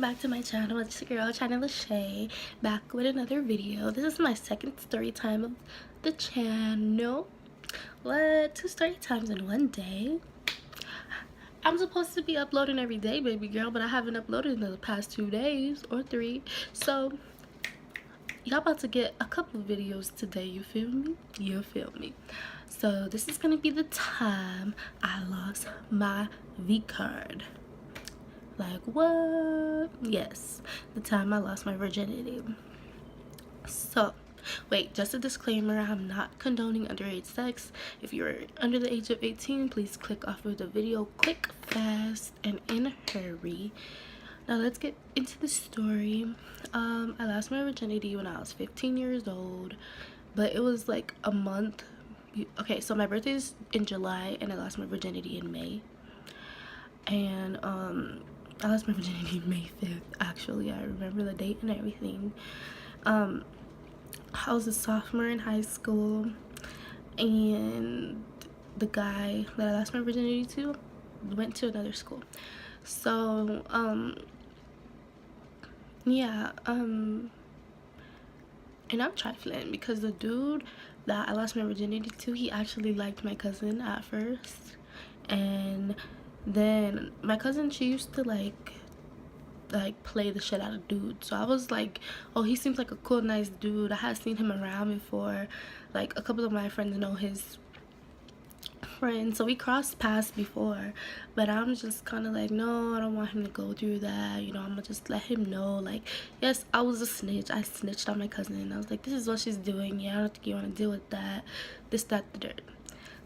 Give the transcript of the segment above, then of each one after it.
back to my channel. It's your girl China Lachey, back with another video. This is my second story time of the channel. What? 2 story times in one day? I'm supposed to be uploading every day, baby girl, but I haven't uploaded in the past 2 days or 3. So y'all about to get a couple of videos today, you feel me? You feel me? So this is gonna be the time I lost my V card. Like, what? Yes, the time I lost my virginity. So wait, just a disclaimer, I'm not condoning underage sex. If you're under the age of 18, please click off of the video quick, fast, and in a hurry. Now let's get into the story. I lost my virginity when I was 15 years old, but it was like a month. Okay, so my birthday is in July and I lost my virginity in May. And I lost my virginity May 5th, actually. I remember the date and everything. I was a sophomore in high school, and the guy that I lost my virginity to went to another school. So, yeah, and I'm trifling because the dude that I lost my virginity to, he actually liked my cousin at first. And then my cousin, she used to like play the shit out of dudes, so I was like, oh, he seems like a cool, nice dude. I had seen him around before, like a couple of my friends know his friends, so we crossed paths before. But I'm just kind of like, no, I don't want him to go through that, you know. I'm gonna just let him know, like, yes, I was a snitch. I snitched on my cousin. I was like, this is what she's doing. Yeah, I don't think you want to deal with that, this, that, the dirt.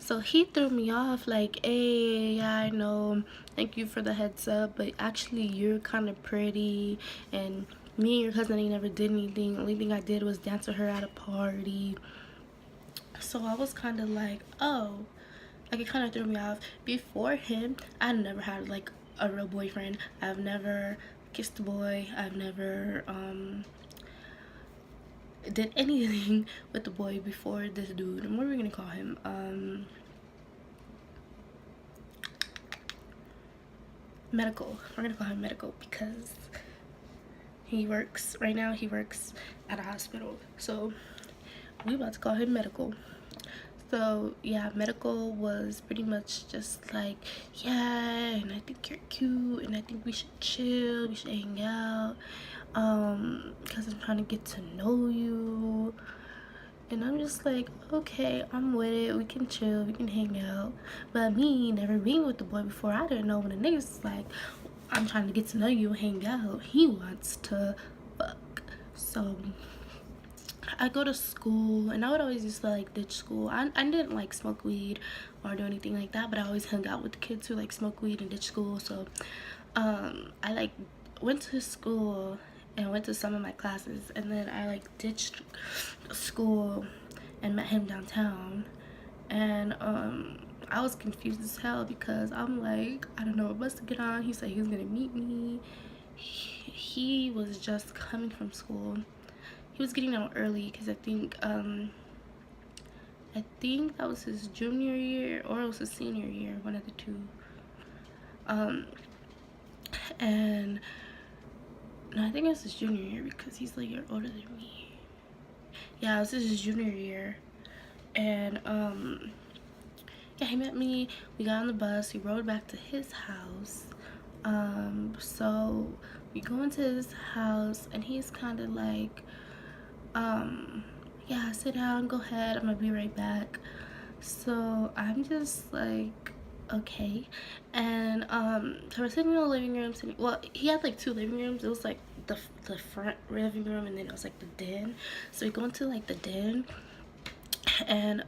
So he threw me off like, hey, yeah, I know, thank you for the heads up, but actually you're kind of pretty, and me and your cousin ain't never did anything. The only thing I did was dance with her at a party. So I was kind of like, oh, like, it kind of threw me off. Before him, I never had like a real boyfriend. I've never kissed a boy. I've never did anything with the boy before this dude. And what are we gonna call him? Medical. We're gonna call him Medical because he works right now. He works at a hospital, so we about to call him Medical. So yeah, Medical was pretty much just like, yeah, and I think you're cute, and I think we should chill, we should hang out, because I'm trying to get to know you. And I'm just like, okay, I'm with it. We can chill, we can hang out. But me never being with the boy before, I didn't know when a nigga's like, I'm trying to get to know you, hang out. He wants to fuck. So I go to school, and I would always used to like ditch school. I didn't like smoke weed or do anything like that, but I always hung out with the kids who like smoke weed and ditch school. So I like went to school and went to some of my classes, and then I like ditched school and met him downtown. And I was confused as hell because I'm like, I don't know what bus to get on. He said he was gonna meet me. He was just coming from school. He was getting out early because I think that was his junior year or it was his senior year, one of the two. And no, I think it was his junior year because he's like a year older than me. Yeah, this is his junior year. And yeah, he met me, we got on the bus, we rode back to his house. So we go into his house, and he's kind of like, yeah, sit down, go ahead, I'm gonna be right back. So I'm just like, okay. And so we're sitting in the living room, well, he had like 2 living rooms. It was like the front living room, and then it was like the den. So we go into like the den, and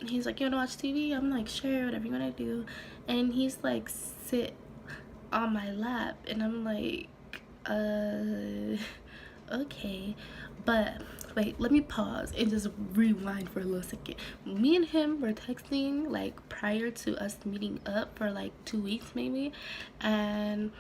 he's like, you wanna watch TV? I'm like, sure, whatever you wanna do. And he's like, sit on my lap, and I'm like, okay. But wait, let me pause and just rewind for a little second. Me and him were texting like prior to us meeting up for like 2 weeks maybe, and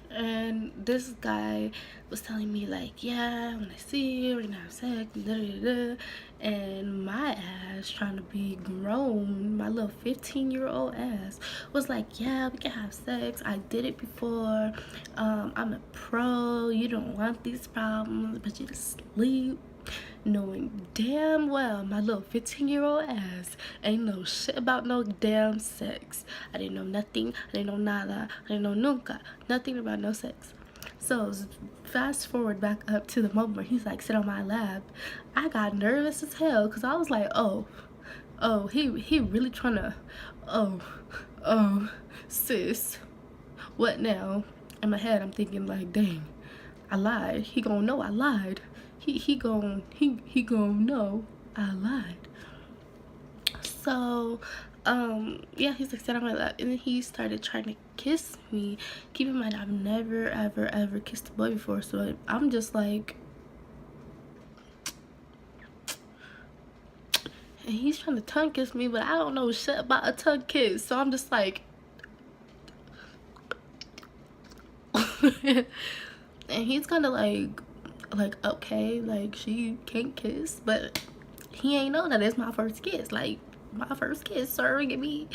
And this guy was telling me like, yeah, when I see you we're gonna have sex, da, da, da. And my ass, trying to be grown, my little 15-year-old ass was like, yeah, we can have sex, I did it before, I'm a pro, you don't want these problems, but you to sleep, knowing damn well my little 15-year-old ass ain't know shit about no damn sex. I didn't know nothing. I didn't know nada. I didn't know nunca. Nothing about no sex. So fast forward back up to the moment where he's like, sit on my lap. I got nervous as hell because I was like, oh, he really trying to, oh, sis, what now? In my head I'm thinking like, dang, I lied. He gonna know I lied. He gonna know I lied. So yeah, he's like, sit on my lap, and then he started trying to kiss me. Keep in mind, I've never ever kissed a boy before, so I'm just like, and he's trying to tongue kiss me, but I don't know shit about a tongue kiss, so I'm just like and he's kind of like okay, like, she can't kiss, but he ain't know that it's my first kiss. Like, my first kiss, sir, give me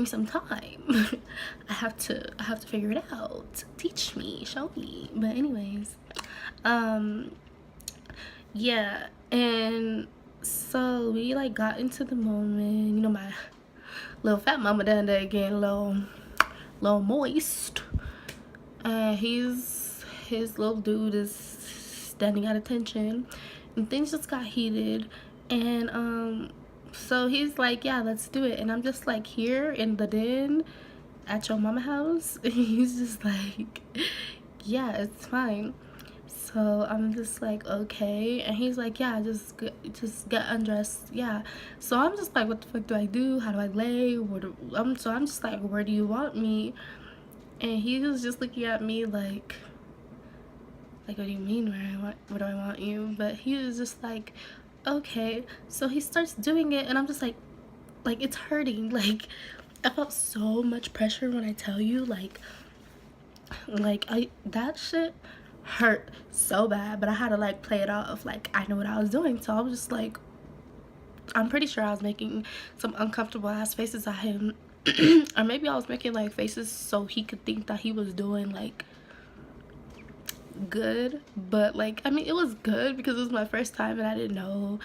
some time. I have to figure it out. Teach me, show me. But anyways, yeah, and so we like got into the moment, you know, my little fat mama down there again, little moist, and his little dude is standing at attention, and things just got heated, and so he's like, yeah, let's do it, and I'm just like, here in the den at your mama house. He's just like, yeah, it's fine. So I'm just like, okay, and he's like, yeah, just get undressed, yeah. So I'm just like, what the fuck do I do? How do I lay? So I'm just like, where do you want me? And he was just looking at me like, what do you mean, where do I want you? But he was just like, okay. So he starts doing it, and I'm just like it's hurting. Like, I felt so much pressure when I tell you, like that shit hurt so bad, but I had to like play it off like I know what I was doing. So I was just like, I'm pretty sure I was making some uncomfortable ass faces at him. Or maybe I was making like faces so he could think that he was doing like good, but like, I mean, it was good because it was my first time and I didn't know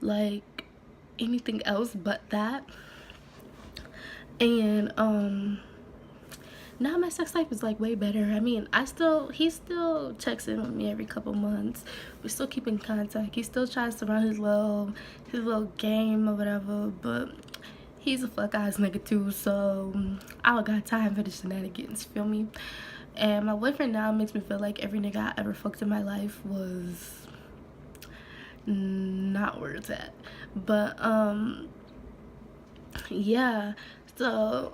like anything else but that. And now my sex life is like way better. I mean, he still checks in with me every couple months. We still keep in contact. He still tries to run his little game or whatever, but he's a fuck ass nigga too, so I don't got time for the shenanigans, feel me? And my boyfriend now makes me feel like every nigga I ever fucked in my life was not where it's at. But yeah, so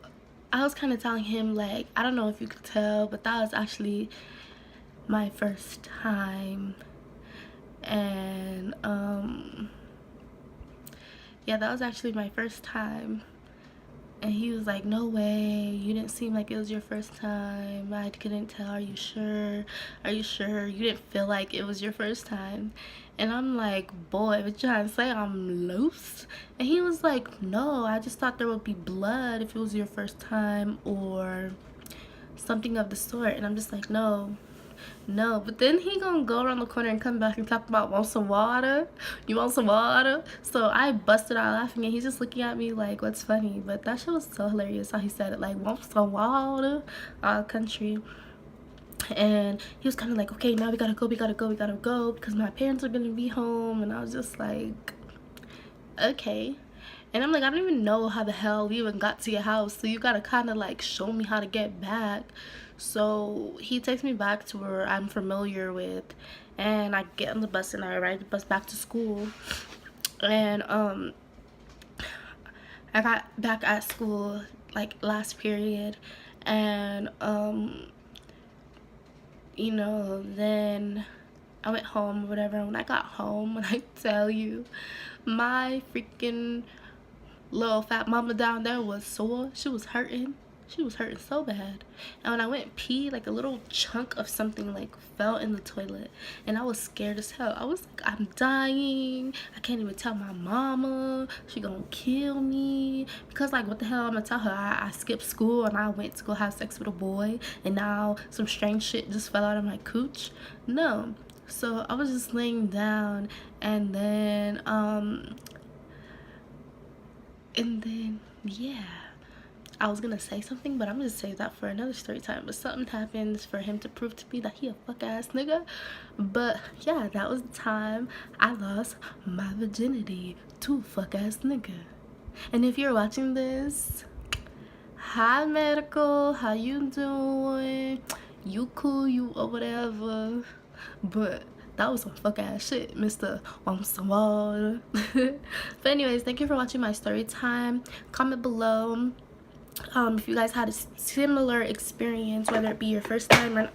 I was kind of telling him like, I don't know if you could tell, but that was actually my first time. And yeah, that was actually my first time. And he was like, no way, you didn't seem like it was your first time. I couldn't tell. Are you sure? You didn't feel like it was your first time? And I'm like, boy, what you trying to say, I'm loose? And he was like, no, I just thought there would be blood if it was your first time or something of the sort. And I'm just like, no. But then he gonna go around the corner and come back and talk about, want some water? You want some water? So I busted out laughing, and he's just looking at me like, what's funny? But that shit was so hilarious how he said it, like, want some water? Country. And he was kind of like, okay, now we gotta go because my parents are gonna be home. And I was just like, okay. And I'm like, I don't even know how the hell we even got to your house, so you gotta kind of like show me how to get back. So he takes me back to where I'm familiar with, and I get on the bus and I ride the bus back to school. And I got back at school like last period, and you know, then I went home or whatever. And when I got home, when I tell you, my freaking little fat mama down there was sore. She was hurting. She was hurting so bad. And when I went and pee, like a little chunk of something like fell in the toilet. And I was scared as hell. I was like, I'm dying. I can't even tell my mama. She gonna kill me. Because like, what the hell I'm gonna tell her? I skipped school and I went to go have sex with a boy. And now some strange shit just fell out of my cooch. No. So I was just laying down. And then, yeah. I was gonna say something, but I'm gonna save that for another story time. But something happens for him to prove to me that he a fuck ass nigga. But yeah, that was the time I lost my virginity to a fuck ass nigga. And if you're watching this, hi medical, how you doing? You cool, you or whatever. But that was some fuck ass shit, Mr. Want some water. But anyways, thank you for watching my story time. Comment below if you guys had a similar experience, whether it be your first time or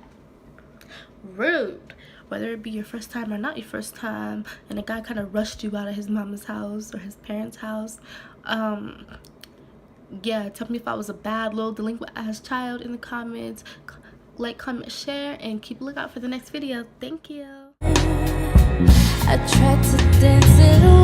whether it be your first time or not your first time, and a guy kind of rushed you out of his mama's house or his parents' house. Yeah, tell me if I was a bad little delinquent ass child in the comments. Like, comment, share, and keep a lookout for the next video. Thank you. I tried to dance it away.